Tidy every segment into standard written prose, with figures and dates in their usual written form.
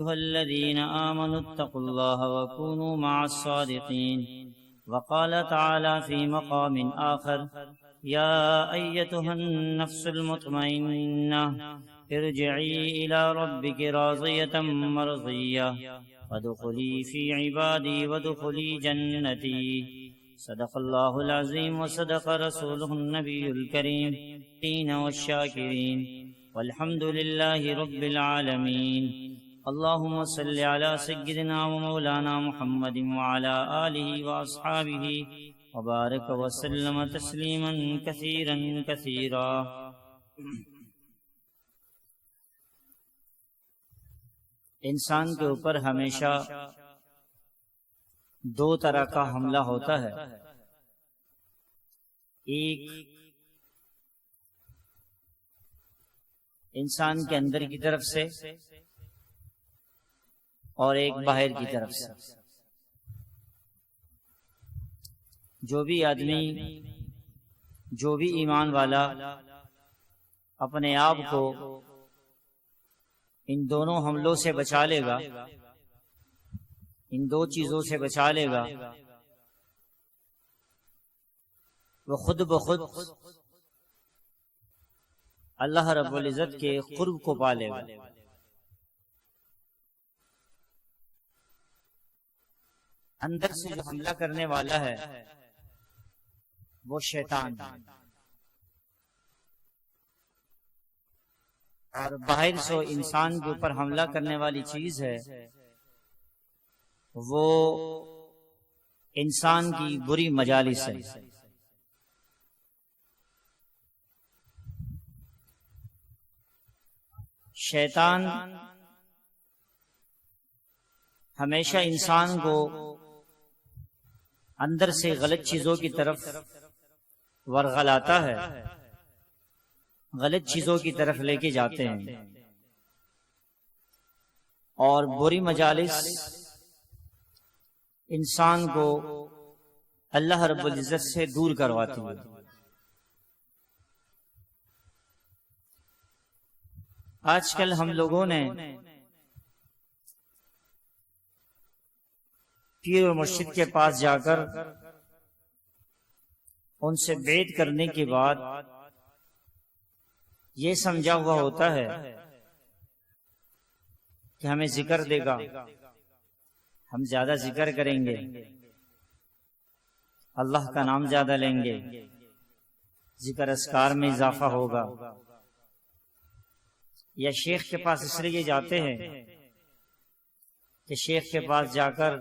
أيها الذين آمنوا اتقوا الله وكونوا مع الصادقين. وقال تعالى في مقام آخر: يا أيتها النفس المطمئنة ارجعي إلى ربك راضية مرضية فادخلي في عبادي وادخلي جنتي. صدق الله العظيم وصدق رسوله النبي الكريم والشاكرين والحمد لله رب العالمين. اللهم صل على سيدنا ومولانا محمد وعلى آله وأصحابه وبارك وسلم تسلیما کثیرا کثیرا. انسان کے اوپر ہمیشہ دو طرح کا حملہ ہوتا ہے. ایک انسان کے اندر کی طرف سے اور ایک باہر کی طرف سے. جو بھی آدمی، جو بھی ایمان والا اپنے آپ کو ان دونوں حملوں سے بچا لے گا، ان دو چیزوں سے بچا لے گا، وہ خود بخود اللہ رب العزت کے قرب کو پا لے گا. اندر سے جو حملہ کرنے والا ہے وہ شیطان ہے، اور باہر سے انسان کے اوپر حملہ کرنے والی چیز ہے وہ انسان کی بری مجالس ہے. شیطان ہمیشہ انسان کو اندر سے غلط چیزوں کی طرف ورغلاتا ہے، غلط چیزوں کی طرف لے کے جاتے ہیں، اور بری مجالس انسان کو اللہ رب العزت سے دور کرواتی ہے. آج کل ہم لوگوں نے پیر و مرشد کے پاس جا کر ان سے بیعت کرنے کے بعد یہ سمجھا ہوا ہوتا ہے کہ ہمیں ذکر دے گا، ہم زیادہ ذکر کریں گے، اللہ کا نام زیادہ لیں گے، ذکر اذکار میں اضافہ ہوگا. یا شیخ کے پاس اس لیے جاتے ہیں کہ شیخ کے پاس جا کر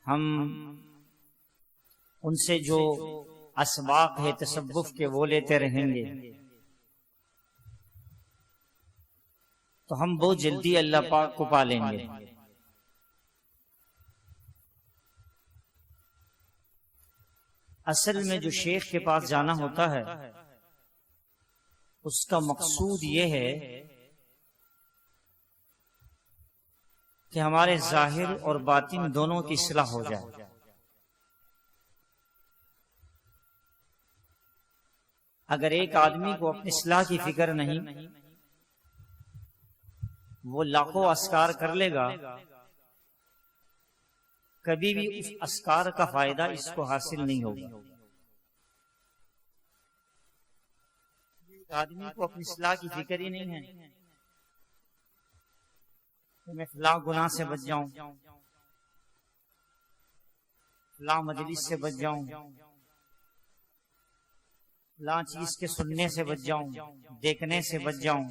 ہم ان سے جو اسباق ہے تصوف کے وہ لیتے رہیں گے تو ہم بہت جلدی اللہ پاک کو پا لیں گے. اصل میں جو شیخ کے پاس جانا ہوتا ہے اس کا مقصود یہ ہے کہ ہمارے ظاہر اور باطن دونوں کی اصلاح ہو جائے. اگر ایک آدمی کو اپنی اصلاح کی فکر نہیں، وہ لاکھوں اذکار کر لے گا، کبھی بھی اس اذکار کا فائدہ اس کو حاصل نہیں ہوگا. آدمی کو اپنی اصلاح کی فکر ہی نہیں ہے کہ میں فلاں گناہ سے بچ جاؤں، فلاں مجلس سے بچ جاؤں، فلاں چیز کے سننے سے بچ جاؤں، دیکھنے سے بچ جاؤں.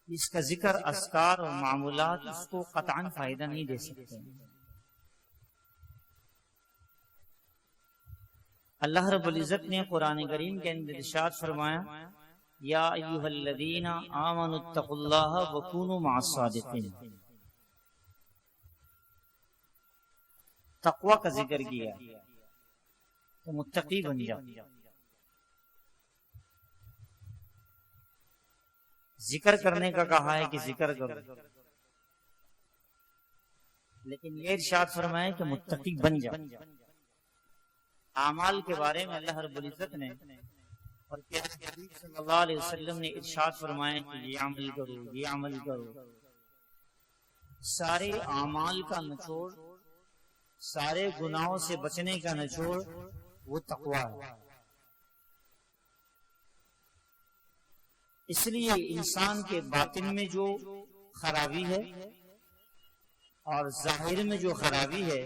اس کا ذکر اذکار اور معمولات اس کو قطعاً فائدہ نہیں دے سکتے. اللہ رب العزت نے قرآن کریم کے اندر ارشاد فرمایا: یا ایھا الذین آمنوا اتقوا اللہ وکونوا مع الصادقین. تقوی کا ذکر کیا تو متقی بن جاؤ. ذکر کرنے کا کہا ہے کہ ذکر کرو، لیکن یہ ارشاد فرمایا کہ متقی بن جاؤ. اعمال کے بارے میں اللہ رب العزت نے اور پیارے حبیب صلی اللہ علیہ وسلم نے ارشاد فرمایا کہ یہ عمل کرو، یہ عمل کرو۔ سارے اعمال کا نچوڑ، سارے گناہوں سے بچنے کا نچوڑ وہ تقویٰ ہے۔ اس لیے انسان کے باطن میں جو خرابی ہے اور ظاہر میں جو خرابی ہے،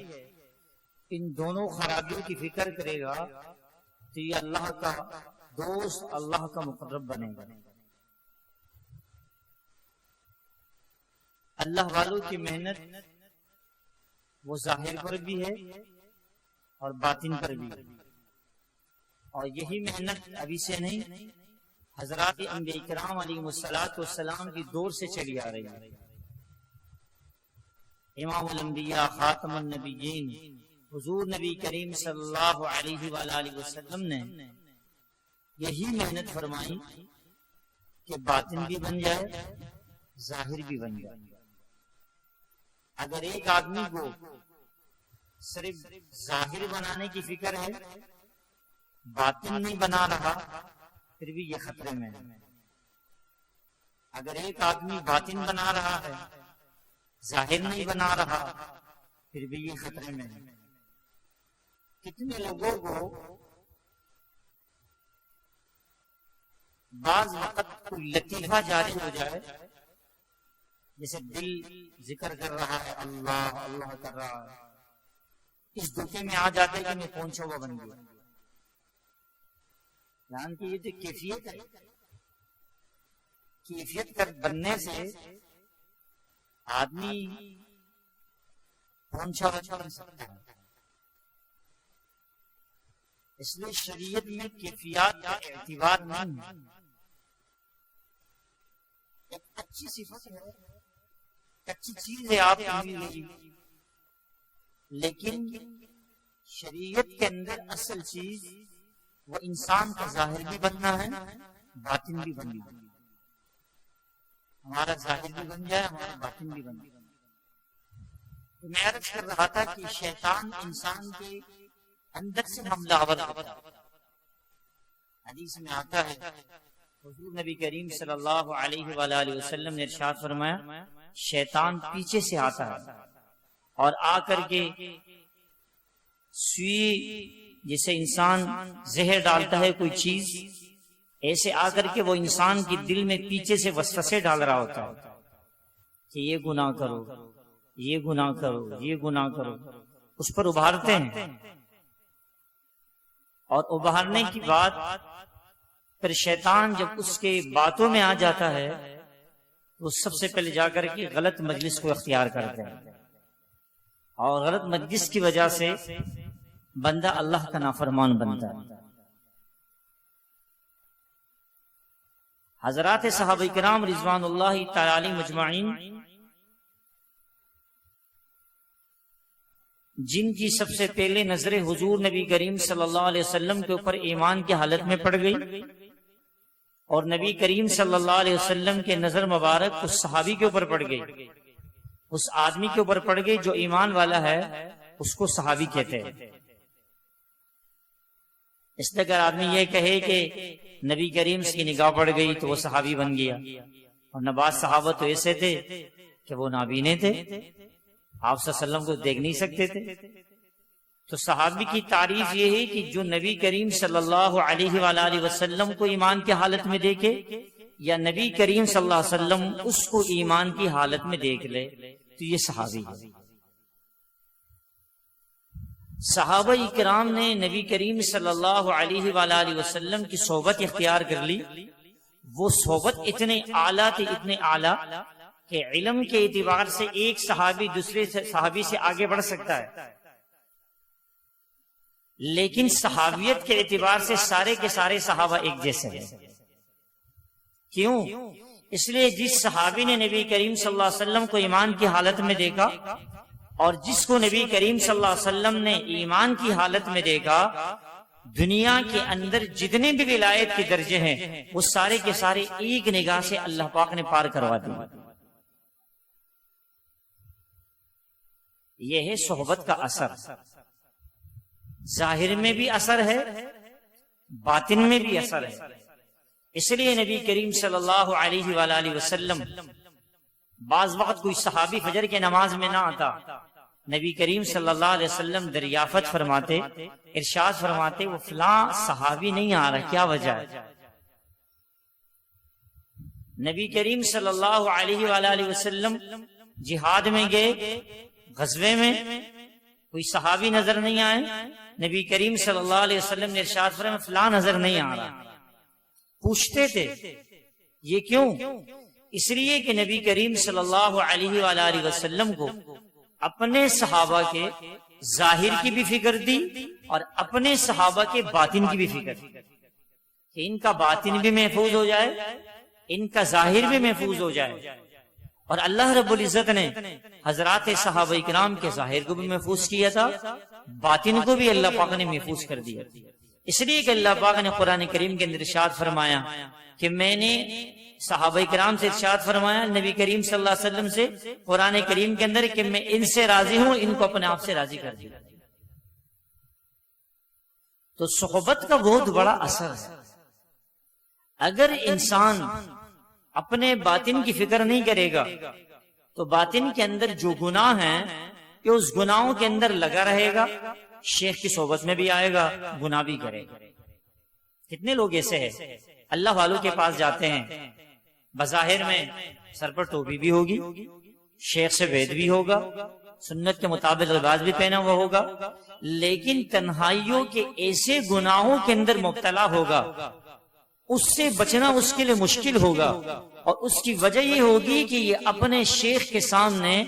ان دونوں خرابیوں کی فکر کرے گا تو یہ اللہ کا دوست، اللہ کا مقرب بنے گا۔ اللہ والوں کی محنت وہ ظاہر پر بھی ہے اور باطن پر بھی ہے، اور یہی محنت ابھی سے نہیں، حضرات انبیاء کرام علیہ السلام کی دور سے چلی آ رہی ہے۔ امام الانبیاء خاتم النبیین حضور نبی کریم صلی اللہ علیہ وآلہ وسلم نے یہی محنت فرمائی کہ باطن بھی بن جائے، ظاہر بھی بن جائے۔ اگر ایک آدمی کو صرف ظاہر بنانے کی فکر ہے، باطن نہیں بنا رہا، پھر بھی یہ خطرے میں ہے۔ اگر ایک آدمی باطن بنا رہا ہے، ظاہر نہیں بنا رہا، پھر بھی یہ خطرے میں ہے۔ کتنے لوگوں کو بعض وقت کوئی لطیفہ جاری ہو جائے، جیسے دل ذکر کر رہا ہے، اللہ اللہ کر رہا ہے، اس دھوکے میں آ جاتے ہیں کہ میں پہنچا ہوا بن گیا۔ جان کہ یہ تو کیفیت ہے، کیفیت کر بننے سے آدمی پہنچا ہوا بن سکتا ہے۔ اس لیے شریعت میں کیفیات کا اعتبار نہیں ہے۔ ایک اچھی صفت ہے، اچھی چیز ہے آپ کی مل گئی، لیکن شریعت کے اندر اصل چیز وہ انسان کا ظاہر بھی بننا ہے، باطن بھی بننا ہے۔ ہمارا ظاہر بھی بن جائے، ہمارا باطن بھی بن جائے۔ تو میں عرض کر رہا تھا کہ شیطان انسان کے اندر سے حملہ آور ہوتا ہے۔ حدیث میں آتا ہے، حضور نبی کریم صلی اللہ علیہ وآلہ وسلم نے ارشاد فرمایا، شیطان پیچھے سے آتا ہے اور آ کر کے سوئی، جسے انسان زہر ڈالتا ہے کوئی چیز، ایسے آ کر کے وہ انسان کی دل میں پیچھے سے وسوسے ڈال رہا ہوتا ہے کہ یہ گناہ کرو، یہ گناہ کرو، یہ گناہ کرو۔ اس پر ابھارتے ہیں، اور ابھارنے کی بات پھر شیطان جب اس کے باتوں میں آ جاتا ہے تو سب سے پہلے جا کر کے غلط مجلس کو اختیار کرتے ہیں، اور غلط مجلس کی وجہ سے بندہ اللہ کا نافرمان بنتا ہے۔ حضرات صحابہ کرام رضوان اللہ تعالی علیہم مجمعین، جن کی سب سے پہلے نظر حضور نبی کریم صلی اللہ علیہ وسلم کے اوپر ایمان کی حالت میں پڑ گئی، اور نبی کریم صلی اللہ علیہ وسلم کے نظر مبارک اس صحابی کے اوپر پڑ گئی، اس آدمی کے اوپر پڑ گئی جو ایمان والا ہے، اس کو صحابی کہتے ہیں۔ اس لیے اگر آدمی یہ کہے کہ نبی کریم کی نگاہ پڑ گئی تو وہ صحابی بن گیا، اور نباز صحابہ تو ایسے تھے کہ وہ نابینے تھے، آپ صلی اللہ علیہ وسلم کو دیکھ نہیں سکتے تھے۔ تو صحابی کی تعریف یہ ہے کہ جو نبی کریم صلی اللہ علیہ وآلہ وسلم کو ایمان کی حالت میں دیکھے، یا نبی کریم صلی اللہ علیہ وسلم اس کو ایمان کی حالت میں دیکھ لے، تو یہ صحابی ہے۔ صحابہ کرام نے نبی کریم صلی اللہ علیہ وآلہ وسلم کی صحبت اختیار کر لی۔ وہ صحبت اتنے اعلیٰ تھی، اتنے اعلیٰ کہ علم کے اعتبار سے ایک صحابی دوسرے صحابی سے آگے بڑھ سکتا ہے، لیکن صحابیت کے اعتبار سے سارے کے سارے صحابہ ایک جیسے ہیں۔ کیوں؟ اس لیے جس صحابی نے نبی کریم صلی اللہ علیہ وسلم کو ایمان کی حالت میں دیکھا، اور جس کو نبی کریم صلی اللہ علیہ وسلم نے ایمان کی حالت میں دیکھا، دنیا کے اندر جتنے بھی ولایت کے درجے ہیں وہ سارے کے سارے ایک نگاہ سے اللہ پاک نے پار کروا دیے۔ یہ ہے صحبت کا اثر۔ ظاہر میں بھی اثر ہے، باطن میں بھی اثر ہے۔ اس لیے نبی کریم صلی اللہ علیہ وآلہ وسلم بعض وقت کوئی صحابی فجر کے نماز میں نہ آتا، نبی کریم صلی اللہ علیہ وسلم دریافت فرماتے، ارشاد فرماتے وہ فلاں صحابی نہیں آ رہا، کیا وجہ ہے؟ نبی کریم صلی اللہ علیہ وآلہ وسلم جہاد میں گئے، غزوے میں کوئی صحابی نظر نہیں آئے، نبی کریم صلی اللہ علیہ وسلم نے ارشاد فرمایا فلاں نظر نہیں آ رہا۔ پوچھتے تھے یہ کیوں؟ اس لیے کہ نبی کریم صلی اللہ علیہ وآلہ وسلم کو اپنے صحابہ کے ظاہر کی بھی فکر دی اور اپنے صحابہ کے باطن کی بھی فکر دی کہ ان کا باطن بھی محفوظ ہو جائے، ان کا ظاہر بھی محفوظ ہو جائے۔ اور اللہ رب العزت نے حضرات صحابہ کرام کے ظاہر کو بھی محفوظ کیا تھا، باطن کو بھی اللہ پاک نے محفوظ کر دیا۔ اس لیے کہ اللہ پاک نے قرآن کریم کے اندر ارشاد فرمایا کہ میں نے صحابہ کرام سے ارشاد فرمایا نبی کریم صلی اللہ علیہ وسلم سے قرآن کریم کے اندر کہ میں ان سے راضی ہوں، ان کو اپنے آپ سے راضی کر دیا۔ تو صحبت کا بہت بڑا اثر ہے۔ اگر انسان اپنے باطن کی فکر نہیں کرے گا تو باطن کے اندر جو گناہ ہیں کہ اس گناہوں کے اندر لگا رہے گا، شیخ کی صحبت میں بھی آئے گا، گناہ بھی کرے گا۔ کتنے لوگ ایسے ہیں اللہ والوں کے پاس جاتے ہیں، بظاہر میں سر پر ٹوپی بھی ہوگی، شیخ سے وید بھی ہوگا، سنت کے مطابق لباس بھی پہنا ہوا ہوگا، لیکن تنہائیوں کے ایسے گناہوں کے اندر مبتلا ہوگا، اس سے بچنا اس کے لیے مشکل ہوگا، اور اس کی وجہ یہ ہوگی کہ یہ اپنے شیخ کے سامنے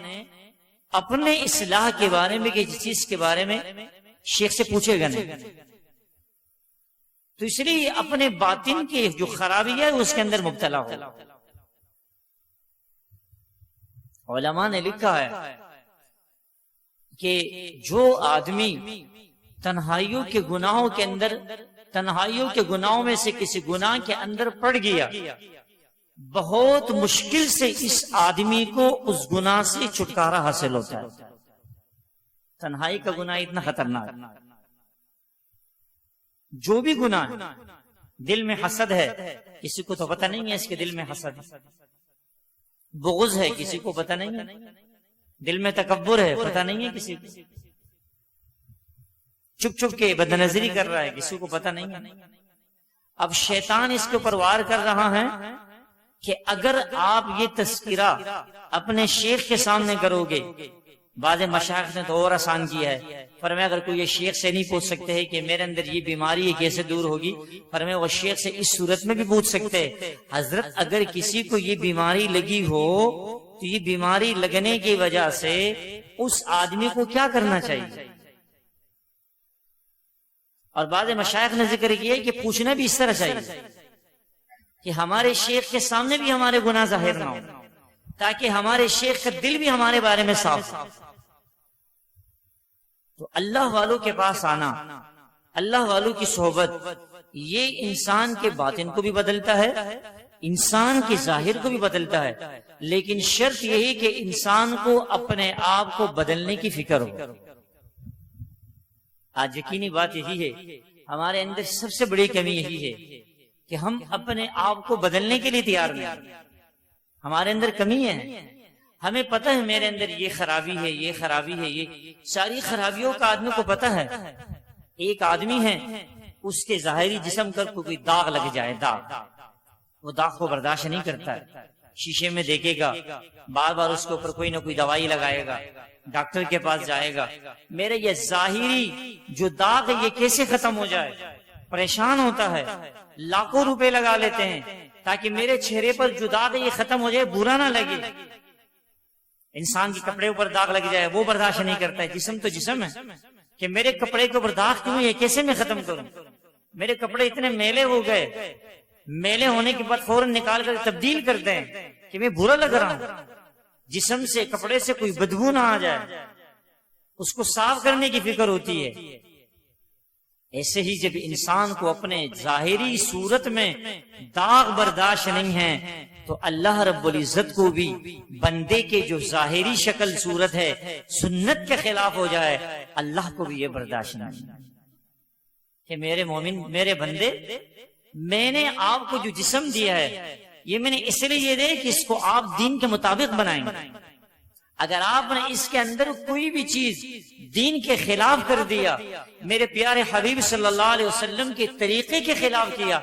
اپنے اصلاح کے بارے میں کسی چیز کے بارے میں شیخ سے پوچھے گا نہیں۔ تو اس لیے اپنے باطن کی جو خرابی ہے اس کے اندر مبتلا ہوگا۔ علماء نے لکھا ہے کہ جو آدمی تنہائیوں کے گناہوں کے اندر، تنہائیوں کے گناہوں میں سے کسی گناہ کے اندر پڑ گیا، بہت مشکل سے اس آدمی کو اس گناہ سے چھٹکارا حاصل ہوتا ہے۔ تنہائی کا گناہ اتنا خطرناک، جو بھی گناہ ہے، دل میں حسد ہے، کسی کو تو پتہ نہیں ہے اس کے دل میں حسد ہے، بغض ہے کسی کو پتہ نہیں ہے، دل میں تکبر ہے پتہ نہیں ہے کسی کو، چپ چپ کے بدنظری کر رہا ہے کسی کو پتہ نہیں ہے۔ اب شیطان اس کے اوپر وار کر رہا ہے کہ اگر آپ یہ تذکرہ اپنے شیخ کے سامنے کرو گے، بعض مشائخ نے تو اور آسان کیا ہے، فرمایا اگر کوئی یہ شیخ سے نہیں پوچھ سکتے ہیں کہ میرے اندر یہ بیماری ہے کیسے دور ہوگی، فرمایا وہ شیخ سے اس صورت میں بھی پوچھ سکتے ہیں حضرت اگر کسی کو یہ بیماری لگی ہو تو یہ بیماری لگنے کی وجہ سے اس آدمی کو کیا کرنا چاہیے۔ اور بعض مشائخ نے ذکر کیا کہ پوچھنا بھی اس طرح چاہیے کہ ہمارے شیخ کے سامنے بھی ہمارے گناہ ظاہر نہ ہو، تاکہ ہمارے شیخ کا دل بھی ہمارے بارے میں صاف ہو۔ تو اللہ والوں کے پاس آنا، اللہ والوں کی صحبت، یہ انسان کے باطن کو بھی بدلتا ہے، انسان کے ظاہر کو بھی بدلتا ہے، لیکن شرط یہی کہ انسان کو اپنے آپ کو بدلنے کی فکر ہو۔ آج یقینی بات یہی ہے، ہمارے اندر سب سے بڑی کمی یہی ہے کہ ہم اپنے آپ کو بدلنے کے لیے تیار نہیں۔ ہمارے اندر کمی ہے، ہمیں پتہ ہے میرے اندر یہ خرابی ہے، یہ خرابی ہے، یہ ساری خرابیوں کا آدمی کو پتہ ہے۔ ایک آدمی ہے اس کے ظاہری جسم پر کوئی داغ لگ جائے، داغ، وہ داغ کو برداشت نہیں کرتا ہے، شیشے میں دیکھے گا، بار بار اس کے اوپر کوئی نہ کوئی دوائی لگائے گا، ڈاکٹر کے پاس جائے گا، میرے یہ ظاہری جو داغ ہے یہ کیسے ختم ہو جائے، پریشان ہوتا ہے، لاکھوں روپے لگا لیتے ہیں تاکہ میرے چہرے پر جو داغ ہے یہ ختم ہو جائے، برا نہ لگے۔ انسان کے کپڑے اوپر داغ لگ جائے وہ برداشت نہیں کرتا ہے، جسم تو جسم ہے، کہ میرے کپڑے کے اوپر داغ کیوں ہے، کیسے میں ختم کروں، میرے کپڑے اتنے میلے ہو گئے، میلے ہونے کے بعد فوراً نکال کر تبدیل کرتے ہیں کہ میں برا لگ رہا ہوں، جسم سے کپڑے سے کوئی بدبو نہ آ جائے، اس کو صاف کرنے کی فکر ہوتی ہے۔ ایسے ہی جب انسان کو اپنے ظاہری صورت میں داغ برداشت نہیں ہے تو اللہ رب العزت کو بھی بندے کے جو ظاہری شکل صورت ہے سنت کے خلاف ہو جائے، اللہ کو بھی یہ برداشت نہیں۔ کہ میرے مومن، میرے بندے، میں نے آپ کو جو جسم دیا ہے یہ میں نے اس لیے یہ دے کہ اس کو آپ دین کے مطابق بنائیں گے۔ اگر آپ نے اس کے اندر کوئی بھی چیز دین کے خلاف کر دیا، میرے پیارے حبیب صلی اللہ علیہ وسلم کے طریقے کے خلاف کیا،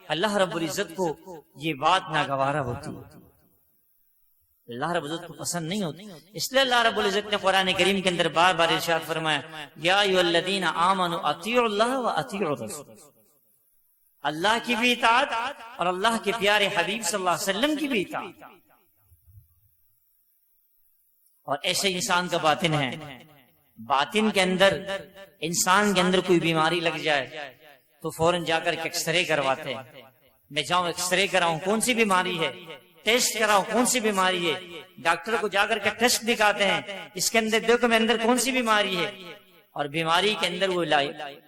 اللہ رب العزت کو یہ بات ناگوارا ہوتی ہے، اللہ رب العزت کو پسند نہیں ہوتی۔ اس لیے اللہ رب العزت نے قرآن کریم کے اندر بار بار ارشاد فرمایا، یا ایھا الذین آمنوا اطیعوا اللہ واطیعوا الرسول، اللہ کی بھی اطاعت اور اللہ کے پیارے حبیب صلی اللہ علیہ وسلم کی بھی اطاعت۔ اور ایسے انسان کا باطن ہے، باطن کے اندر انسان کے اندر کوئی بیماری لگ جائے تو فوراً جا کر کے ایکس رے کرواتے ہیں، میں جاؤں ایکس رے کراؤں کون سی بیماری ہے، ٹیسٹ کراؤں کون سی بیماری ہے، ڈاکٹر کو جا کر کے ٹیسٹ دکھاتے ہیں، اس کے اندر دیکھو میں اندر کون سی بیماری ہے، اور بیماری کے اندر وہ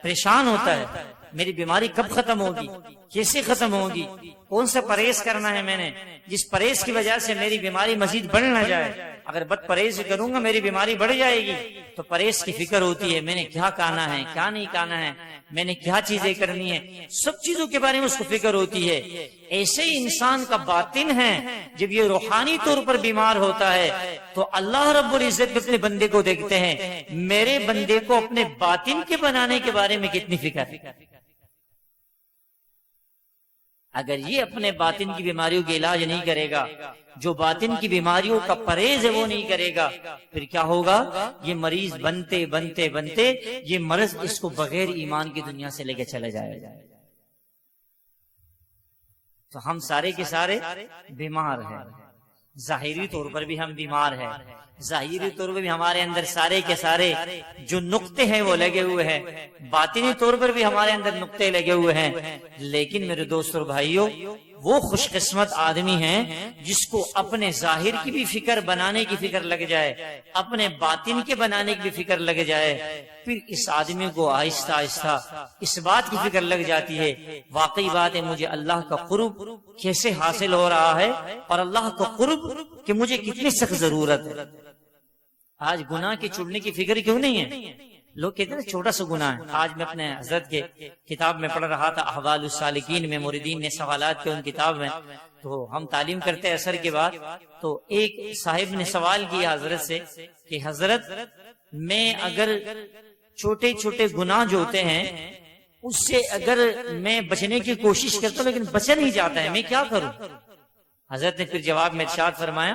پریشان ہوتا ہے، میری بیماری کب ختم ہوگی، کیسے ختم ہوگی، کون سا پرہیز کرنا ہے میں نے جس پرہیز کی وجہ سے میری بیماری مزید بڑھ نہ جائے، اگر بد پرہیز کروں گا میری بیماری بڑھ جائے گی۔ تو پرہیز کی فکر ہوتی ہے، میں نے کیا کھانا ہے، کیا نہیں کھانا ہے، میں نے کیا چیزیں کرنی ہے، سب چیزوں کے بارے میں اس کو فکر ہوتی ہے۔ ایسے ہی انسان کا باطن ہے، جب یہ روحانی طور پر بیمار ہوتا ہے تو اللہ رب العزت اپنے بندے کو دیکھتے ہیں، میرے بندے کو اپنے باطن کے بنانے کے بارے میں کتنی فکر ہے۔ اگر یہ اپنے باطن کی بیماریوں کا علاج نہیں کرے گا، جو باطن کی بیماریوں کا پرہیز ہے وہ نہیں کرے گا، پھر کیا ہوگا، یہ مریض بنتے بنتے بنتے یہ مرض اس کو بغیر ایمان کی دنیا سے لے کے چلا جائے گا۔ تو ہم سارے کے سارے بیمار ہیں، ظاہری طور پر بھی ہم بیمار ہیں، ظاہری طور پر بھی ہمارے اندر سارے کے سارے جو نقطے ہیں وہ لگے ہوئے ہیں، باطنی طور پر بھی ہمارے اندر نقطے لگے ہوئے ہیں۔ لیکن میرے دوستوں اور بھائیوں، وہ خوش قسمت آدمی ہیں جس کو اپنے ظاہر کی بھی فکر بنانے کی فکر لگ جائے، اپنے باطن کے بنانے کی بھی فکر لگ جائے، پھر اس آدمی کو آہستہ آہستہ اس بات کی فکر لگ جاتی ہے، واقعی بات ہے مجھے اللہ کا قرب کیسے حاصل ہو رہا ہے، اور اللہ کا قرب کہ مجھے کتنی سخت ضرورت ہے۔ آج گناہ کے چھوڑنے کی فکر کیوں نہیں ہے؟ لوگ کہتے ہیں چھوٹا سا گناہ ہے۔ آج میں اپنے حضرت کے کتاب میں پڑھ رہا تھا، احوال السالکین میں، موردین نے سوالات کے ان کتاب میں، تو ہم تعلیم کرتے ہیں عصر کے بعد، تو ایک صاحب نے سوال کیا حضرت سے کہ حضرت میں اگر چھوٹے چھوٹے گناہ جو ہوتے ہیں اس سے اگر میں بچنے کی کوشش کرتا ہوں لیکن بچا نہیں جاتا ہے، میں کیا کروں؟ حضرت نے پھر جواب میں ارشاد فرمایا،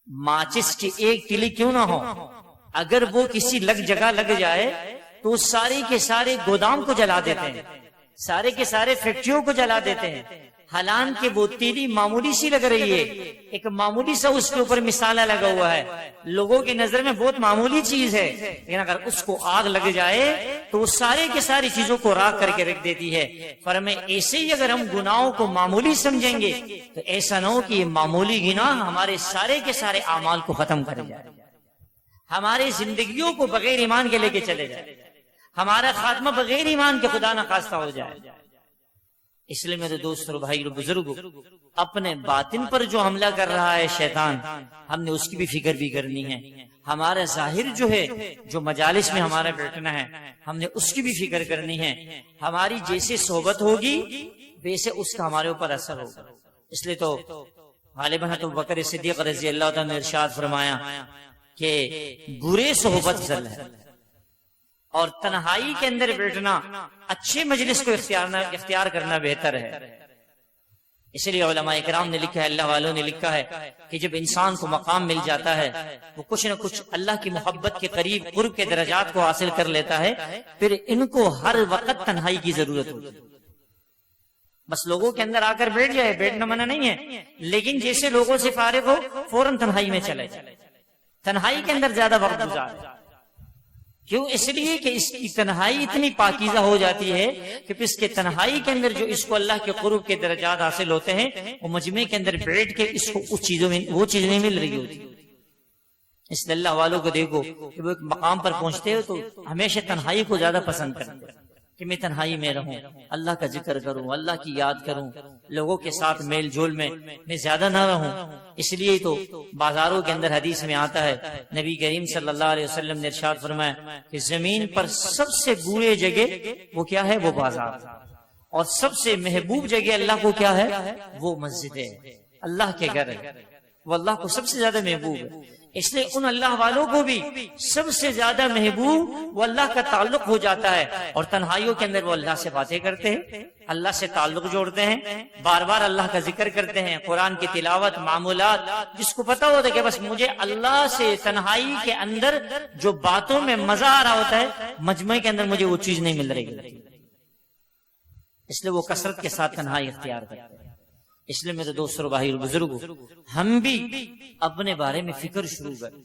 ماچس کی ایک تلی کیوں نہ ہو، اگر وہ کسی جگہ لگ جائے تو سارے کے سارے گودام کو جلا دیتے ہیں، سارے کے سارے فیکٹریوں کو جلا دیتے ہیں، حالانکہ وہ تیلی معمولی سی لگ رہی ہے، ایک معمولی سا اس کے اوپر مسالہ لگا ہوا ہے، لوگوں کی نظر میں بہت معمولی چیز ہے، لیکن اگر اس کو آگ لگ جائے تو وہ سارے کے ساری چیزوں کو راکھ کر کے رکھ دیتی ہے۔ فرمائے ایسے ہی اگر ہم گناہوں کو معمولی سمجھیں گے تو ایسا نہ ہو کہ یہ معمولی گناہ ہمارے سارے کے سارے اعمال کو ختم کر جائے، ہماری زندگیوں کو بغیر ایمان کے لے کے چلے جائے، ہمارا خاتمہ بغیر ایمان کے خدا نہ خواستہ ہو جائے۔ اس لیے میرے دوستوں اور بھائیوں بزرگوں، اپنے باطن پر جو حملہ کر رہا ہے شیطان، ہم نے اس کی بھی فکر بھی کرنی ہے۔ ہمارا ظاہر جو ہے، جو مجالس میں ہمارا بیٹھنا ہے، ہم نے اس کی بھی فکر کرنی ہے۔ ہماری جیسے صحبت ہوگی ویسے اس کا ہمارے اوپر اثر ہوگا۔ اس لیے تو غالباً ابو بکر صدیق رضی اللہ تعالیٰ نے ارشاد فرمایا کہ برے صحبت ذل ہے، اور تنہائی کے اندر بیٹھنا اچھے مجلس کو اختیار کرنا بہتر ہے۔ اس لیے علماء کرام نے لکھا ہے، اللہ والوں نے لکھا ہے کہ جب انسان کو مقام مل جاتا ہے وہ کچھ نہ کچھ اللہ کی محبت کے قریب قرب کے درجات کو حاصل کر لیتا ہے، پھر ان کو ہر وقت تنہائی کی ضرورت ہوتی ہے۔ بس لوگوں کے اندر آ کر بیٹھ جائے، بیٹھنا منع نہیں ہے، لیکن جیسے لوگوں سے فارغ ہو فوراً تنہائی میں چلے جائے، تنہائی کے اندر زیادہ وقت گزارے۔ کیوں؟ اس لیے کہ اس کی تنہائی اتنی پاکیزہ ہو جاتی ہے کہ پھر اس کے تنہائی کے اندر جو اس کو اللہ کے قرب کے درجات حاصل ہوتے ہیں وہ مجمع کے اندر بیٹھ کے اس کو اس چیزوں میں وہ چیز نہیں مل رہی ہوتی۔ اس لیے اللہ والوں کو دیکھو کہ وہ ایک مقام پر پہنچتے ہو تو ہمیشہ تنہائی کو زیادہ پسند کرتے ہیں، کہ میں تنہائی میں رہوں، اللہ کا ذکر کروں، اللہ کی یاد کروں، لوگوں کے ساتھ میل جول میں زیادہ نہ رہوں۔ اس لیے تو بازاروں کے اندر حدیث میں آتا ہے، نبی کریم صلی اللہ علیہ وسلم نے ارشاد فرمایا کہ زمین پر سب سے بری جگہ وہ کیا ہے؟ وہ بازار، اور سب سے محبوب جگہ اللہ کو کیا ہے؟ وہ مسجد ہے، اللہ کے گھر ہے، وہ اللہ کو سب سے زیادہ محبوب ہے۔ اس لیے ان اللہ والوں کو بھی سب سے زیادہ محبوب وہ اللہ کا تعلق ہو جاتا ہے، اور تنہائیوں کے اندر وہ اللہ سے باتیں کرتے ہیں، اللہ سے تعلق جوڑتے ہیں، بار بار اللہ کا ذکر کرتے ہیں، قرآن کی تلاوت، معمولات، جس کو پتا ہوتا ہے کہ بس مجھے اللہ سے تنہائی کے اندر جو باتوں میں مزہ آ رہا ہوتا ہے، مجمع کے اندر مجھے وہ چیز نہیں مل رہی، اس لیے وہ کثرت کے ساتھ تنہائی اختیار کرتے ہیں۔ اس لیے میرے دوستوں، بھائی، بزرگوں، ہم بھی اپنے بارے میں فکر شروع کریں۔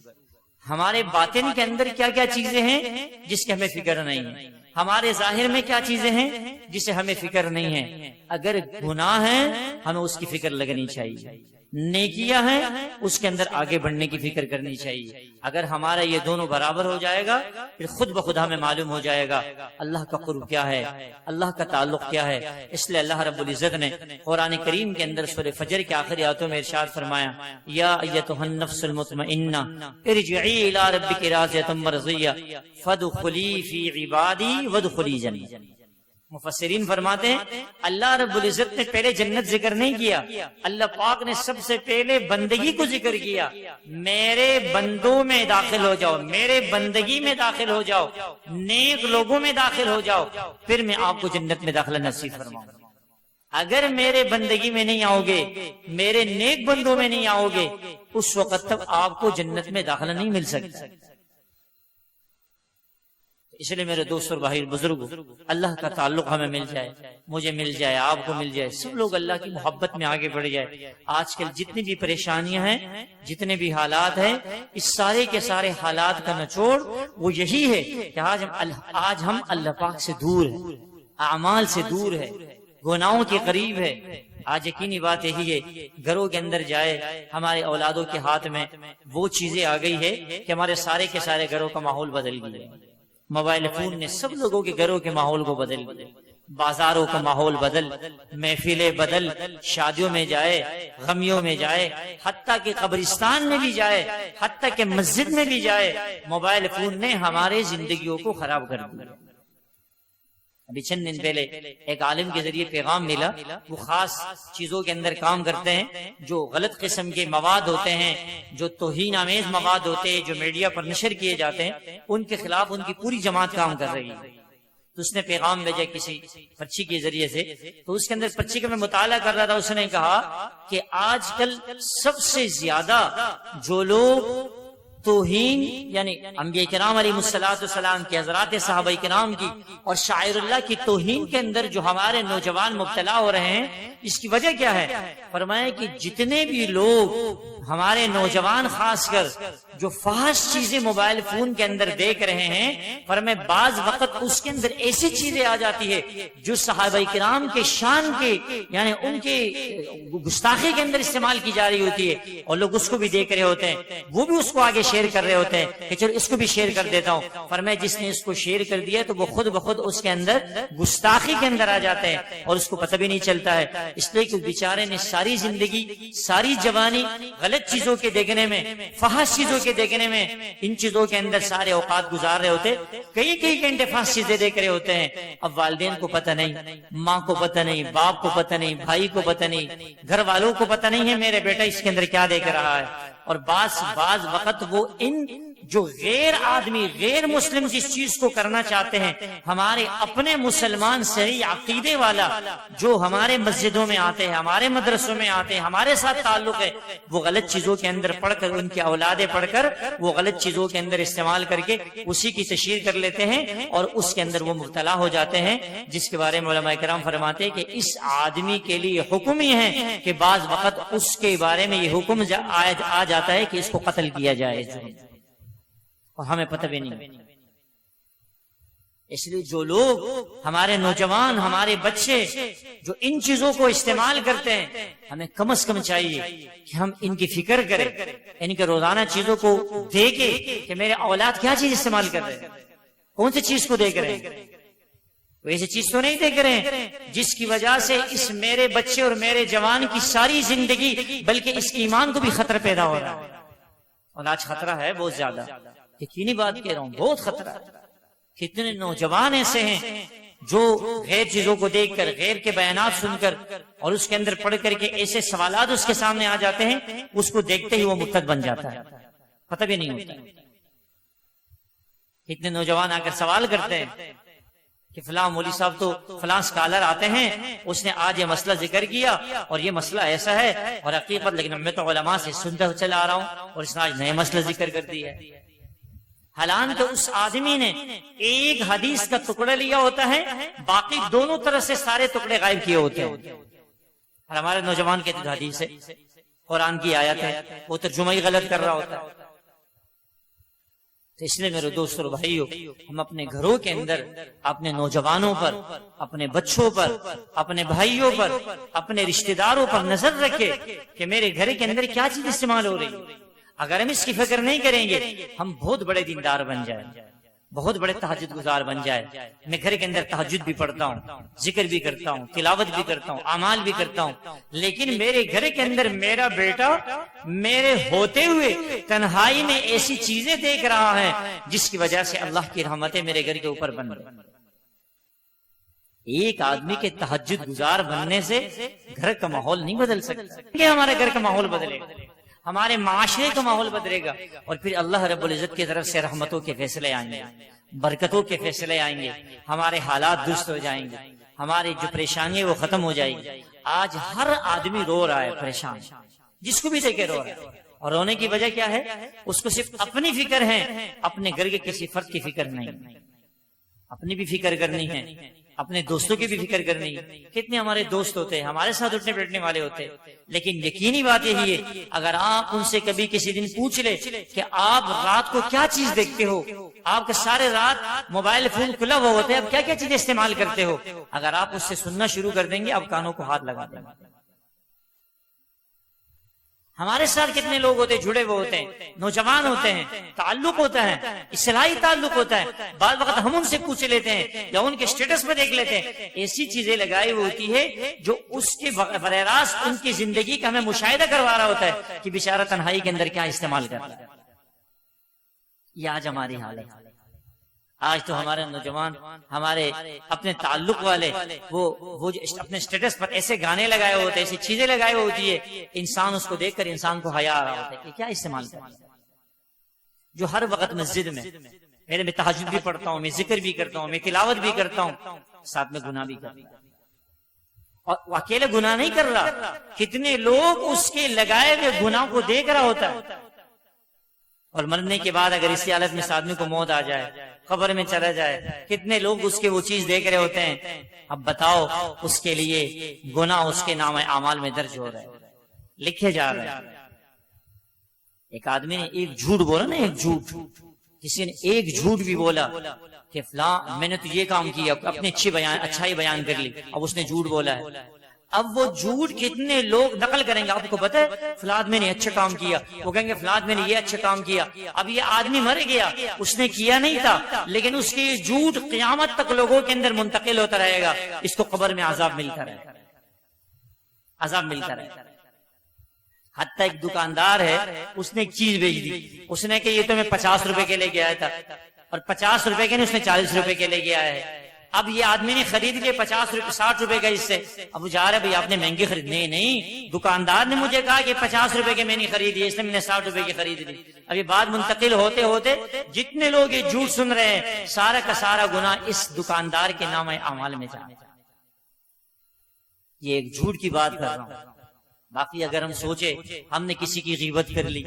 ہمارے باطن کے اندر کیا کیا چیزیں ہیں جس کی ہمیں فکر نہیں ہے، ہمارے ظاہر میں کیا چیزیں ہیں جسے ہمیں فکر نہیں ہے۔ اگر گناہ ہے ہمیں اس کی فکر لگنی چاہیے، نیکیاں ہیں اس کے اندر آگے بڑھنے کی فکر کرنی چاہیے۔ اگر ہمارا یہ دونوں برابر ہو جائے گا پھر خود بخود ہمیں معلوم ہو جائے گا اللہ کا قرب کیا ہے، اللہ کا تعلق کیا ہے۔ اس لیے اللہ رب العزت نے قرآن کریم کے اندر سورہ فجر کے آخری آیتوں میں ارشاد فرمایا، یا ایتھا النفس المطمئنہ ارجعی الی ربک راضیۃ مرضیہ فادخلی فی عبادی وادخلی جنتی۔ مفسرین فرماتے ہیں اللہ رب العزت نے پہلے جنت ذکر نہیں کیا، اللہ پاک نے سب سے پہلے بندگی کو ذکر کیا، میرے بندوں میں داخل ہو جاؤ، میرے بندگی میں داخل ہو جاؤ، نیک لوگوں میں داخل ہو جاؤ، پھر میں آپ کو جنت میں داخلہ نصیب فرماؤں۔ اگر میرے بندگی میں نہیں آؤ گے، میرے نیک بندوں میں نہیں آؤ گے، اس وقت تک آپ کو جنت میں داخلہ نہیں مل سکتا۔ اس لیے میرے دوست اور بھائی بزرگوں، اللہ کا تعلق ہمیں مل جائے، مجھے مل جائے، آپ کو مل جائے، سب لوگ اللہ کی محبت میں آگے بڑھ جائے۔ آج کل جتنی بھی پریشانیاں ہیں، جتنے بھی حالات ہیں، اس سارے کے سارے حالات کا نچوڑ وہ یہی ہے کہ آج ہم اللہ پاک سے دور ہیں، اعمال سے دور ہے، گناہوں کے قریب ہے۔ آج یقینی بات یہی ہے، گھروں کے اندر جائے، ہمارے اولادوں کے ہاتھ میں وہ چیزیں آ گئی ہے کہ ہمارے سارے کے سارے گھروں کا ماحول بدل گیا۔ موبائل فون نے سب لوگوں کے گھروں کے ماحول کو بدل دیا، بازاروں کا ماحول بدل، محفلیں بدل، شادیوں میں جائے، غمیوں میں جائے، حتیٰ کہ قبرستان میں بھی جائے، حتیٰ کہ مسجد میں بھی جائے، موبائل فون نے ہمارے زندگیوں کو خراب کر دیا۔ ابھی چند دن پہلے ایک عالم کے ذریعے پیغام ملا، وہ خاص چیزوں کے اندر کام کرتے ہیں، جو غلط قسم کے مواد ہوتے ہیں، جو توہین آمیز مواد ہوتے ہیں، جو میڈیا پر نشر کیے جاتے ہیں، ان کے خلاف ان کی پوری جماعت کام کر رہی ہے۔ تو اس نے پیغام بھیجا کسی پرچی کے ذریعے سے، تو اس کے اندر پرچی کا میں مطالعہ کر رہا تھا، اس نے کہا کہ آج کل سب سے زیادہ جو لوگ توہین، یعنی انبیاء کرام علیہ الصلوۃ والسلام کی، حضرات صحابہ کرام کی اور شاعر اللہ کی توہین کے اندر جو ہمارے نوجوان مبتلا ہو رہے ہیں، اس کی وجہ کیا ہے؟ فرمایا کہ جتنے بھی لوگ ہمارے نوجوان خاص کر جو فحش چیزیں موبائل فون کے اندر دیکھ رہے ہیں، فرمایا بعض وقت اس کے اندر ایسی چیزیں آ جاتی ہے جو صحابہ کرام کے شان کے، یعنی ان کے گستاخی کے اندر استعمال کی جا رہی ہوتی ہے، اور لوگ اس کو بھی دیکھ رہے ہوتے ہیں، وہ بھی اس کو آگے شیئر کر رہے ہوتے ہیں کہ چلو اس کو بھی شیئر کر دیتا ہوں۔ فرمایا جس نے اس کو شیئر کر دیا تو وہ خود بخود اس کے اندر گستاخی کے اندر آ جاتے ہیں اور اس کو پتہ بھی نہیں چلتا ہے، اس لیے کہ بیچارے نے ساری زندگی، ساری جوانی غلط چیزوں کے دیکھنے میں، فحش چیزوں کے دیکھنے میں، ان چیزوں کے اندر سارے اوقات گزار رہے ہوتے، کئی گھنٹے فحش چیزیں دیکھ رہے ہوتے ہیں۔ اب والدین کو پتہ نہیں، ماں کو پتہ نہیں، باپ کو پتہ نہیں، بھائی کو پتہ نہیں، گھر والوں کو پتہ نہیں ہے میرے بیٹا اس کے اندر کیا دیکھ رہا ہے۔ اور بعض وقت وہ ان جو غیر آدمی، غیر مسلم جس چیز کو کرنا چاہتے ہیں، ہمارے اپنے مسلمان صحیح عقیدے والا جو ہمارے مسجدوں میں آتے ہیں، ہمارے مدرسوں میں آتے ہیں، ہمارے ساتھ تعلق ہے، وہ غلط چیزوں کے اندر پڑھ کر، ان کی اولادیں پڑھ کر وہ غلط چیزوں کے اندر استعمال کر کے اسی کی تشہیر کر لیتے ہیں اور اس کے اندر وہ مبتلا ہو جاتے ہیں، جس کے بارے میں علماء کرام فرماتے ہیں کہ اس آدمی کے لیے حکم یہ ہے کہ بعض وقت اس کے بارے میں یہ حکم آ جاتا ہے کہ اس کو قتل کیا جائے، اور ہمیں پتہ بھی نہیں۔ اس لیے جو لوگ، ہمارے نوجوان، ہمارے بچے جو ان چیزوں کو استعمال کرتے ہیں، ہمیں کم از کم چاہیے کہ ہم ان کی فکر کریں، ان کے روزانہ چیزوں کو دیکھیں کہ میرے اولاد کیا چیز استعمال کر رہے ہیں، کون سی چیز کو دیکھ رہے ہیں۔ وہ ایسی چیز تو نہیں دیکھ رہے ہیں جس کی وجہ سے اس میرے بچے اور میرے جوان کی ساری زندگی بلکہ اس ایمان کو بھی خطرہ پیدا ہو رہا ہے. اور آج خطرہ ہے بہت زیادہ، یقینی بات کہہ رہا ہوں، بہت خطرہ ہے. کتنے نوجوان ایسے ہیں جو غیر چیزوں کو دیکھ کر، غیر کے بیانات سن کر اور اس کے اندر پڑھ کر کے ایسے سوالات اس کے سامنے آ جاتے ہیں، اس کو دیکھتے ہی وہ مرتد بن جاتا ہے، پتہ بھی نہیں ہوتا. کتنے نوجوان آ کر سوال کرتے ہیں کہ فلاں مولوی صاحب تو فلاں اسکالر آتے ہیں، اس نے آج یہ مسئلہ ذکر کیا اور یہ مسئلہ ایسا ہے اور حقیقت، لیکن میں تو علماء سے سنتا چلا آ رہا ہوں اور اس نے آج نئے مسئلہ ذکر کر دیا ہے. حالانکہ اس آدمی نے ایک حدیث کا ٹکڑا لیا ہوتا ہے، باقی دونوں طرف سے سارے ٹکڑے غائب کیے ہوتے ہیں. اور ہمارے نوجوان کے حدیث ہے، قرآن کی آیت ہے، وہ ترجمہ ہی غلط کر رہا ہوتا ہے. تو اس لیے میرے دوستوں اور بھائیوں، ہم اپنے گھروں کے اندر اپنے نوجوانوں پر، اپنے بچوں پر، اپنے بھائیوں پر، اپنے رشتہ داروں پر نظر رکھے کہ میرے گھر کے اندر کیا چیز استعمال ہو رہی ہے. اگر ہم اس کی فکر نہیں کریں گے، ہم بہت بڑے دیندار بن جائیں، بہت بڑے تہجد گزار بن جائے. میں گھر کے اندر تہجد بھی پڑھتا ہوں، ذکر بھی کرتا ہوں، تلاوت بھی کرتا ہوں، اعمال بھی کرتا ہوں، لیکن میرے گھر کے اندر میرا بیٹا میرے ہوتے ہوئے تنہائی میں ایسی چیزیں دیکھ رہا ہے جس کی وجہ سے اللہ کی رحمتیں میرے گھر کے اوپر بن رہی. ایک آدمی کے تہجد گزار بننے سے گھر کا ماحول نہیں بدل سکتا کہ ہمارے گھر کا ماحول بدلے گا، ہمارے معاشرے کا ماحول بدلے گا، اور پھر اللہ رب العزت کی طرف سے رحمتوں کے فیصلے آئیں گے، برکتوں کے فیصلے آئیں گے، ہمارے حالات درست ہو جائیں گے، ہماری جو پریشانی ہے وہ ختم ہو جائے گی. آج ہر آدمی رو رہا ہے، پریشان، جس کو بھی دیکھے رو رہا ہے. اور رونے کی وجہ کیا ہے؟ اس کو صرف اپنی فکر ہے، اپنے گھر کے کسی فرد کی فکر نہیں. اپنی بھی فکر کرنی ہے، اپنے دوستوں کی بھی فکر کرنی ہے. کتنے ہمارے دوست ہوتے ہیں، ہمارے ساتھ اٹھنے بیٹھنے والے ہوتے ہیں، لیکن یقینی بات یہی ہے اگر آپ ان سے کبھی کسی دن پوچھ لے کہ آپ رات کو کیا چیز دیکھتے ہو، آپ کے سارے رات موبائل فون کھلا ہوا ہوتا ہے، آپ کیا کیا چیزیں استعمال کرتے ہو، اگر آپ اس سے سننا شروع کر دیں گے آپ کانوں کو ہاتھ لگا دیں گے. ہمارے ساتھ کتنے لوگ ہوتے ہیں، جڑے ہوئے ہوتے ہیں، نوجوان ہوتے ہیں، تعلق ہوتا ہے، اصلاحی تعلق ہوتا ہے. بعض وقت ہم ان سے پوچھ لیتے ہیں یا ان کے سٹیٹس پہ دیکھ لیتے ہیں، ایسی چیزیں لگائی ہوتی ہے جو اس کے براہ راست ان کی زندگی کا ہمیں مشاہدہ کروا رہا ہوتا ہے کہ بیچارہ تنہائی کے اندر کیا استعمال کر رہا ہے. یہ آج ہماری حالت ہے. آج تو ہمارے نوجوان، ہمارے اپنے تعلق والے، وہ جو اپنے سٹیٹس پر ایسے گانے لگائے ہوتے ہیں، ایسی چیزیں لگائے ہوتی ہے، انسان اس کو دیکھ کر انسان کو حیا آ رہا ہوتا ہے کہ کیا استعمال کر رہا ہے. جو ہر وقت مسجد میں تہجد بھی پڑھتا ہوں، میں ذکر بھی کرتا ہوں، میں تلاوت بھی کرتا ہوں، ساتھ میں گناہ بھی کرتا ہوں. اور وہ اکیلے گناہ نہیں کر رہا، کتنے لوگ اس کے لگائے ہوئے گناہ کو دیکھ رہا ہوتا ہے. اور مرنے کے بعد اگر اسی حالت میں اس آدمی کو موت آ جائے، قبر میں چلا جائے، کتنے لوگ اس کے وہ چیز دیکھ رہے ہوتے ہیں. اب بتاؤ، اس کے لیے گناہ اس کے نام اعمال میں درج ہو رہا ہے، لکھے جا رہے ہیں. ایک آدمی نے ایک جھوٹ بولا نا، ایک جھوٹ، کسی نے ایک جھوٹ بھی بولا کہ فلاں میں نے تو یہ کام کیا، اپنے اچھائی بیان کر لی، اب اس نے جھوٹ بولا ہے. اب وہ جھوٹ کتنے لوگ نقل کریں گے. آپ کو پتہ ہے فلاں آدمی نے اچھا کام کیا، وہ کہیں گے فلاں آدمی نے یہ اچھا کام کیا. اب یہ آدمی مر گیا، اس نے کیا نہیں تھا، لیکن اس کی جھوٹ قیامت تک لوگوں کے اندر منتقل ہوتا رہے گا. اس کو قبر میں عذاب ملتا رہے گا، عذاب ملتا رہے گا. حتیٰ ایک دکاندار ہے، اس نے ایک چیز بیچ دی، اس نے کہ یہ تو میں 50 روپے کے لے کے آیا تھا، اور 50 روپے کے نہیں، اس نے 40 روپے کے لے کے آیا ہے. اب یہ آدمی نے خرید لیے 50 روپے 60 روپے کا اس سے. اب وہ جا رہا ہے بھائی آپ نے مہنگی خرید، نہیں دکاندار نے مجھے کہا کہ 50 روپے کے میں نہیں خریدی، اس نے میں نے 60 روپے کی خرید لی. اب یہ بات منتقل ہوتے ہوتے جتنے لوگ یہ جھوٹ سن رہے ہیں، سارا کا سارا گناہ اس دکاندار کے نام اعمال میں جانا. یہ ایک جھوٹ کی بات کر رہا ہوں. باقی اگر ہم سوچے ہم نے کسی کی غیبت کر لی،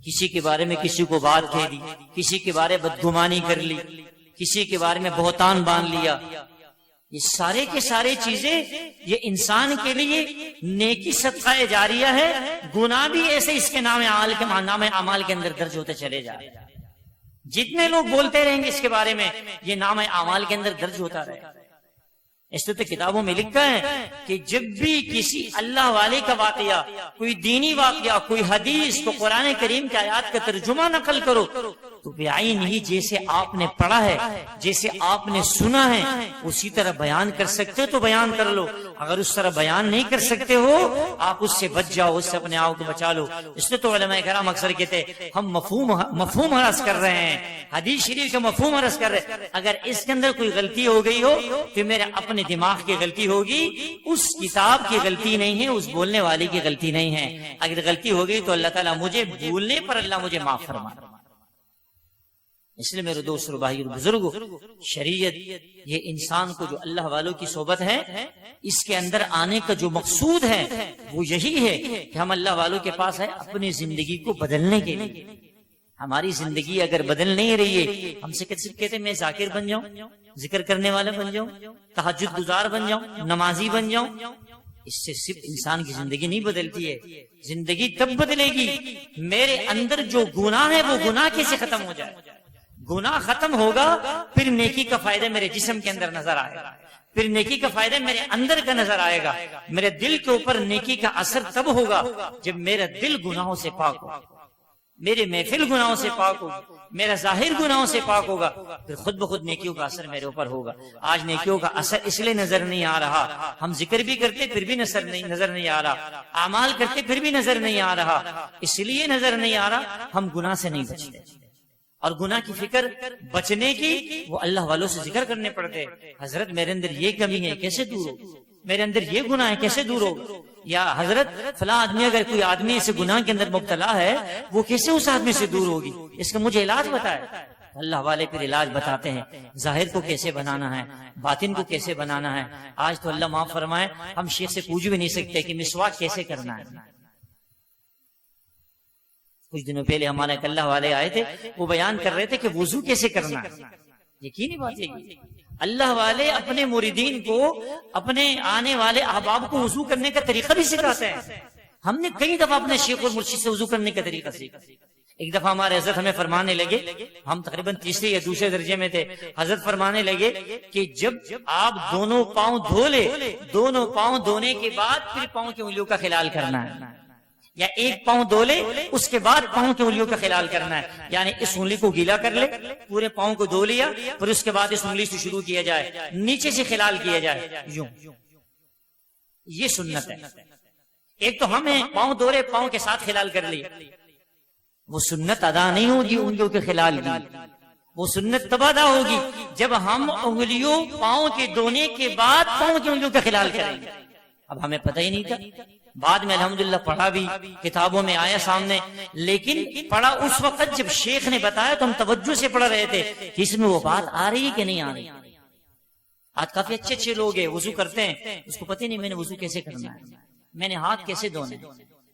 کسی کے بارے میں کسی کو بات کہہ دی، کسی کے بارے میں بدگمانی کر لی، کسی کے بارے میں بہتان باندھ لیا، یہ سارے کے سارے چیزیں یہ انسان کے لیے نیکی صدقہ جاریہ ہے. گناہ بھی ایسے اس کے نام اعمال کے اندر درج ہوتے چلے جا رہے ہیں. جتنے لوگ بولتے رہیں گے اس کے بارے میں، یہ نام اعمال کے اندر درج ہوتا رہے گا. اس تو کتابوں میں لکھا ہے کہ جب بھی کسی اللہ والے کا واقعہ، کوئی دینی واقعہ، کوئی حدیث کو قرآن کریم کی آیات کا ترجمہ نقل کرو تو بعین ہی جیسے آپ نے پڑھا ہے، جیسے آپ نے سنا ہے اسی طرح بیان کر سکتے ہو تو بیان کر لو، اگر اس طرح بیان نہیں کر سکتے ہو آپ اس سے بچ جاؤ، اس سے اپنے آپ کو بچا لو۔ اس لیے تو علماء کرام اکثر کہتے ہیں ہم مفہوم عرض کر رہے ہیں، حدیث شریف کا مفہوم عرض کر رہے ہیں، اگر اس کے اندر کوئی غلطی ہو گئی ہو تو میرے اپنے دماغ کی غلطی ہوگی، اس کتاب کی غلطی نہیں ہے، اس بولنے والے کی غلطی نہیں ہے۔ اگر غلطی ہو گئی تو اللہ تعالیٰ مجھے بھولنے پر اللہ مجھے معاف فرما۔ اس لیے میرے دوست اور بھائی اور بزرگوں، شریعت یہ انسان کو جو اللہ والوں کی صحبت ہے اس کے اندر آنے کا جو مقصود ہے وہ یہی ہے کہ ہم اللہ والوں کے پاس آئے اپنی زندگی کو بدلنے کے لیے۔ ہماری زندگی اگر بدل نہیں رہی ہے، ہم سے صرف کہتے ہیں میں ذاکر بن جاؤں، ذکر کرنے والا بن جاؤں، تہجد گزار بن جاؤں، نمازی بن جاؤں، اس سے صرف انسان کی زندگی نہیں بدلتی ہے۔ زندگی تب بدلے گی میرے اندر جو گناہ ہے وہ گناہ کیسے ختم ہو جائے۔ گناہ ختم ہوگا پھر نیکی کا فائدہ میرے جسم کے اندر نظر آئے گا، پھر نیکی کا فائدہ میرے اندر کا نظر آئے گا۔ میرے دل کے اوپر نیکی کا اثر تب ہوگا جب میرا دل گناہوں سے پاک ہوگا، میرے محفل گناہوں سے پاک ہوگا، میرا ظاہر گناہوں سے پاک ہوگا، پھر خود بخود نیکیوں کا اثر میرے اوپر ہوگا۔ آج نیکیوں کا اثر اس لیے نظر نہیں آ رہا، ہم ذکر بھی کرتے پھر بھی نظر نہیں آ رہا، اعمال کرتے پھر بھی نظر نہیں آ رہا، اس لیے نظر نہیں آ رہا ہم گناہ سے نہیں بچتے، اور گناہ کی فکر بچنے کی وہ اللہ والوں سے ذکر کرنے پڑتے۔ حضرت میرے اندر یہ کمی ہے کیسے دور ہو، میرے اندر یہ گناہ ہے کیسے دور ہو، یا حضرت فلاں آدمی، اگر کوئی آدمی اسے گناہ کے اندر مبتلا ہے وہ کیسے اس آدمی سے دور ہوگی، اس کا مجھے علاج بتائے۔ اللہ والے پھر علاج بتاتے ہیں، ظاہر کو کیسے بنانا ہے، باطن کو کیسے بنانا ہے۔ آج تو اللہ معاف فرمائے ہم شیخ سے پوچھ بھی نہیں سکتے کہ مسواک کیسے کرنا ہے۔ کچھ دنوں پہلے ہمارے ایک اللہ والے آئے تھے، وہ بیان کر رہے تھے کہ وضو کیسے کرنا ہے۔ یقینی بات ہے اللہ والے اپنے مریدین کو، اپنے آنے والے احباب کو وضو کرنے کا طریقہ بھی سکھاتے ہیں۔ ہم نے کئی دفعہ اپنے شیخ اور مرشد سے وضو کرنے کا طریقہ سیکھا۔ ایک دفعہ ہمارے حضرت ہمیں فرمانے لگے، ہم تقریباً تیسرے یا دوسرے درجے میں تھے، حضرت فرمانے لگے کہ جب آپ دونوں پاؤں دھو لے، دونوں پاؤں دھونے کے بعد پھر پاؤں کی انگلیوں کا خلال کرنا ہے، یا ایک پاؤں دھو لے اس کے بعد پاؤں کی انگلیوں کا خلال کرنا ہے، یعنی اس انگلی کو گیلا کر لے، پورے پاؤں کو دھو لیا، پھر اس کے بعد اس انگلی سے شروع کیا جائے، نیچے سے خلال کیا جائے، یوں۔ یہ سنت ہے۔ ایک تو ہم ہیں پاؤں دھو رہے، پاؤں کے ساتھ خلال کر لیا، وہ سنت ادا نہیں ہوگی انگلیوں کے خلال کی، وہ سنت تب ادا ہوگی جب ہم انگلیوں پاؤں کے دھونے کے بعد پاؤں کی انگلیوں کا خلال کریں گے۔ اب ہمیں پتہ ہی نہیں تھا، بعد میں الحمدللہ پڑھا بھی، کتابوں میں آیا سامنے، لیکن پڑھا اس وقت جب شیخ نے بتایا تو ہم توجہ سے پڑھ رہے تھے کہ اس میں وہ بات آ رہی ہے کہ نہیں آ رہی۔ آج کافی اچھے لوگ ہیں وضو کرتے ہیں، اس کو پتہ نہیں میں نے وضو کیسے کرنا ہے، میں نے ہاتھ کیسے دھونے۔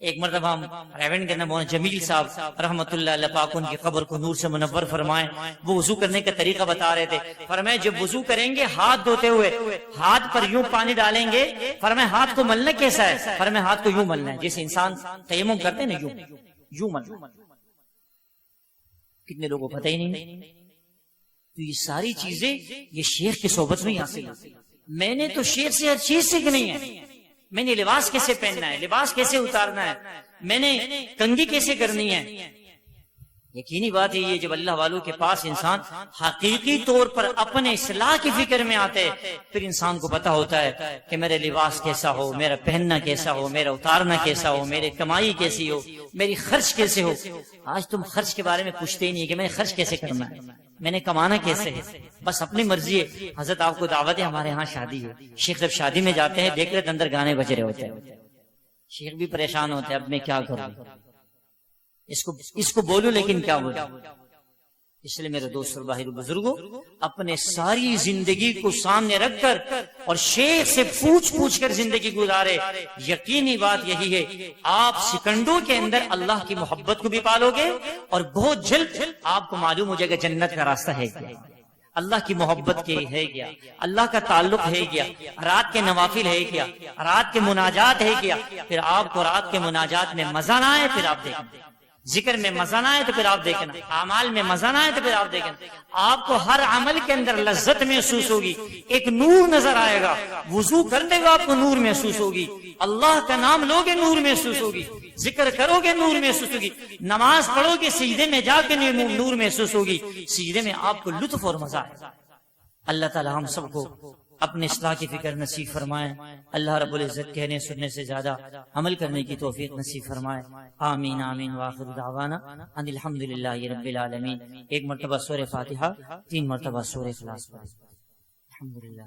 ایک مرتبہ ہم ریونڈ کے اندر مولانا جمیل صاحب رحمۃ اللہ اللہ پاک ان کی قبر کو نور سے منور فرمائے، وہ وضو کرنے کا طریقہ بتا رہے تھے۔ فرمایا جب وضو کریں گے ہاتھ دھوتے ہوئے ہاتھ پر یوں پانی ڈالیں گے، فرمایا ہاتھ کو ملنا کیسا ہے، فرمایا ہاتھ کو یوں ملنا ہے جیسے انسان تیمم کرتے ہیں نا، یوں ملنا۔ کتنے لوگوں کو پتہ ہی نہیں۔ تو یہ ساری چیزیں یہ شیخ کی صحبت میں حاصل ہوتی۔ میں نے تو شیخ سے ہر چیز سیکھنی ہے، میں نے لباس کیسے پہننا ہے، لباس کیسے اتارنا ہے، میں نے کنگھی کیسے کرنی ہے۔ یقینی بات ہے یہ جب اللہ والوں کے پاس انسان حقیقی طور پر اپنے اصلاح کی فکر میں آتے پھر انسان کو پتا ہوتا ہے کہ میرا لباس کیسا ہو، میرا پہننا کیسا ہو، میرا اتارنا کیسا ہو، میری کمائی کیسی ہو، میری خرچ کیسے ہو۔ آج تم خرچ کے بارے میں پوچھتے ہی نہیں کہ میں نے خرچ کیسے کرنا ہے، میں نے کمانا کیسے ہے، بس اپنی مرضی ہے۔ حضرت آپ کو دعوت ہے، ہمارے ہاں شادی ہے، شیخ جب شادی میں جاتے ہیں دیکھ رہے اندر گانے بج رہے ہوتے ہیں، شیخ بھی پریشان ہوتے ہیں اب میں کیا کروں، اس کو بولوں لیکن کیا بولوں۔ اس لیے میرے دوست اور بھائی بزرگوں، اپنے ساری زندگی کو سامنے رکھ کر اور شیخ سے پوچھ کر زندگی گزارے۔ یقینی بات یہی ہے آپ سیکنڈوں کے اندر اللہ کی محبت کو بھی پالو گے، اور بہت جلد آپ کو معلوم ہو جائے گا جنت کا راستہ ہے کیا، اللہ کی محبت کے ہے کیا، اللہ کا تعلق ہے کیا، رات کے نوافل ہے کیا، رات کے مناجات ہے کیا۔ پھر آپ کو رات کے مناجات میں مزہ نہ آئے پھر آپ دیکھیں ذکر میں مزہ نہ آئے تو پھر آپ دیکھنا، اعمال میں مزہ نہ آئے تو پھر آپ دیکھنا، آپ کو ہر عمل کے اندر لذت محسوس ہوگی، ایک نور نظر آئے گا، وضو کرنے میں آپ کو نور محسوس ہوگی، اللہ کا نام لوگے نور محسوس ہوگی، ذکر کرو گے نور محسوس ہوگی، نماز پڑھو گے سجدے میں جا کے نور محسوس ہوگی، سجدے میں آپ کو لطف اور مزہ آئے گا۔ اللہ تعالی ہم سب کو اپنے اصلاح کی فکر نصیب فرمائے، اللہ رب العزت کہنے سننے سے زیادہ عمل کرنے کی توفیق نصیب فرمائے، آمین آمین وآخر دعوانا ان الحمدللہ رب العالمین۔ ایک مرتبہ سورہ فاتحہ، 3 مرتبہ سورہ اخلاص پڑھیں۔ الحمدللہ۔